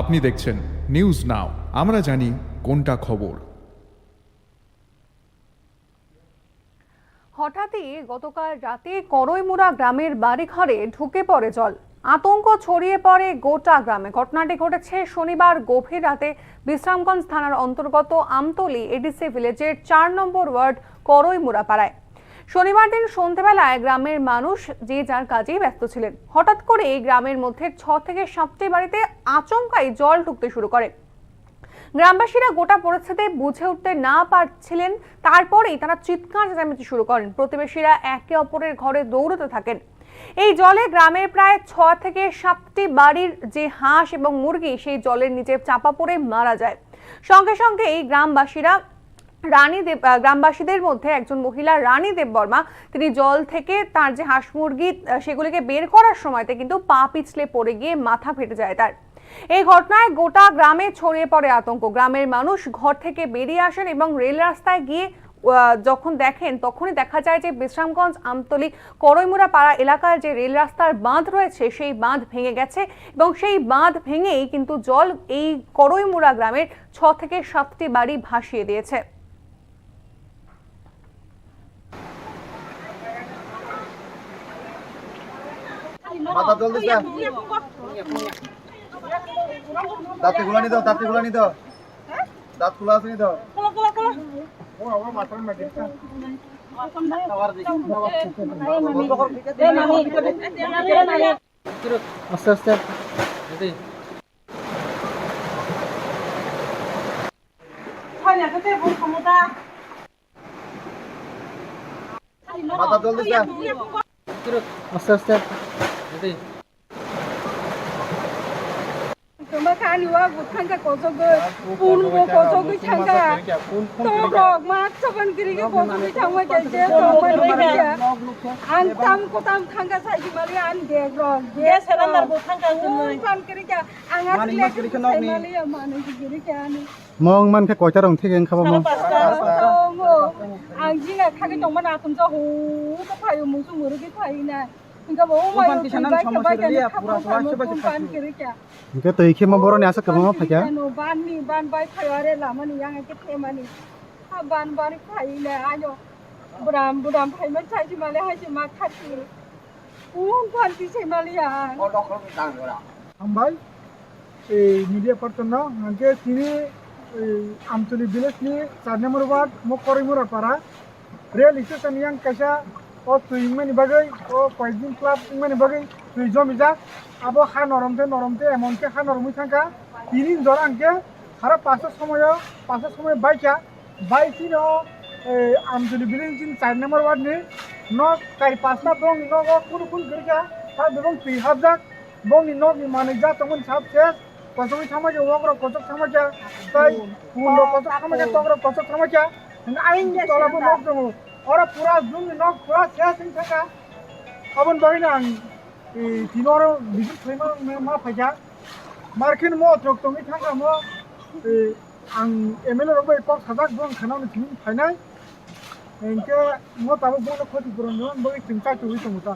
আপনি দেখছেন news now, আমরা জানি কোনটা খবর। হঠাৎই গতকাল রাতে করইমুড়া গ্রামের বাড়িঘরে ঢুকে পড়ে জল। আতঙ্ক ছড়িয়ে পড়ে গোটা গ্রামে। ঘটনাটি ঘটেছে শনিবার গভীর রাতে বিশ্রামগঞ্জ থানার অন্তর্গত আমতলী এডিসি ভিলেজের ৪ নম্বর ওয়ার্ড করইমুড়া পাড়ায়। শনিবার দিন সন্ধ্যাবেলায় গ্রামের মানুষ যে যার কাজেই ব্যস্ত ছিলেন। হঠাৎ করে গ্রামের মধ্যে ৬ থেকে ৭টি বাড়িতে আচমকাই জল ঢুকতে শুরু করে। গ্রামবাসীরা গোটা পরিস্থিতি বুঝে উঠতে না পারছিলেন। তারপরেই তারা চিৎকার চেঁচামেচি শুরু করেন। প্রতিবেশীরা একে অপরের ঘরে দৌড়তে থাকেন। এই জলে গ্রামের প্রায় ৬ থেকে ৭টি বাড়ির যে হাঁস এবং মুরগি সেই জলের নিচে চাপা পড়ে মারা যায়। সঙ্গে সঙ্গে এই গ্রামবাসীদের মধ্যে একজন মহিলা রানী দেববর্মা, তিনি জল থেকে তার যে হাঁস মুরগি সেগুলিকে বের করার সময়তে কিন্তু পা পিছলে পড়ে গিয়ে মাথা ফেটে যায় তার। এই ঘটনায় গোটা গ্রামে ছড়িয়ে পড়ে আতঙ্ক। গ্রামের মানুষ ঘর থেকে বেরিয়ে আসেন এবং রেল রাস্তায় গিয়ে যখন দেখেন তখনই দেখা যায় যে বিশ্রামগঞ্জ আমতলী করইমুড়া পাড়া এলাকার যে রেল রাস্তার বাঁধ রয়েছে সেই বাঁধ ভেঙে গেছে এবং সেই বাঁধ ভেঙেই কিন্তু জল এই করইমুড়া গ্রামের ৬ থেকে ৭টি বাড়ি ভাসিয়ে দিয়েছে। দাঁত গুলানি দাও, দাঁত গুলানি দাও, দাঁত খোলা আছে নি দাও। আস্তে আস্তে মাথা জল দিস, আস্তে আস্তে Kaniwa bukannya kosogo, pulmo kosogo changa, torok mak saban kiri ke kosogo changa jadi torok mereka, antam kotam changa saji mali an gegrong, dia serandar bukannya bukan kiri ke, angat lek mali ya mana kiri ke ane. Mong man ke kocak dong tiga yang kau mau. Anjing nak kaki cuma nak kunci hu, tu payu musuh murid itu aina. Enggak mau main Enggak tuh iki mau boron asa kamu apa ya? Ban baik kayare lama nih yang kita temani. Ban kaya le ayo. Buram kaya macam cuma le aja makan sih. Ban kisah malia. Ambai, media person na, angke sini Amtoli village ni 4 number ward mau Korimura para. Real station yang kasih o tuh mana bagai o poison club mana bagai tuh jom bisa abo khan normte emon ke khan normi thangka tinin jor angke hara pasar সময় bike no Amtoli village in 4 number ward ni no kai pasta bong no kun kerja ta bong pi habjak bong ni no ni manager tongon sab ses kosong samaja wogro kosong samaja tai pulo kosong samaja togro kosong samaja aing tola bo nok dong ora pura zoom ni nok pura ses in thaka abon bagina tinoro bijut thema ma phaja markin mo trok tongi thanga mo ang MLA robai pok sajak bong khanau ni tin phainai enke mo tabo bong no khoti puron non boi tingka tui tumuta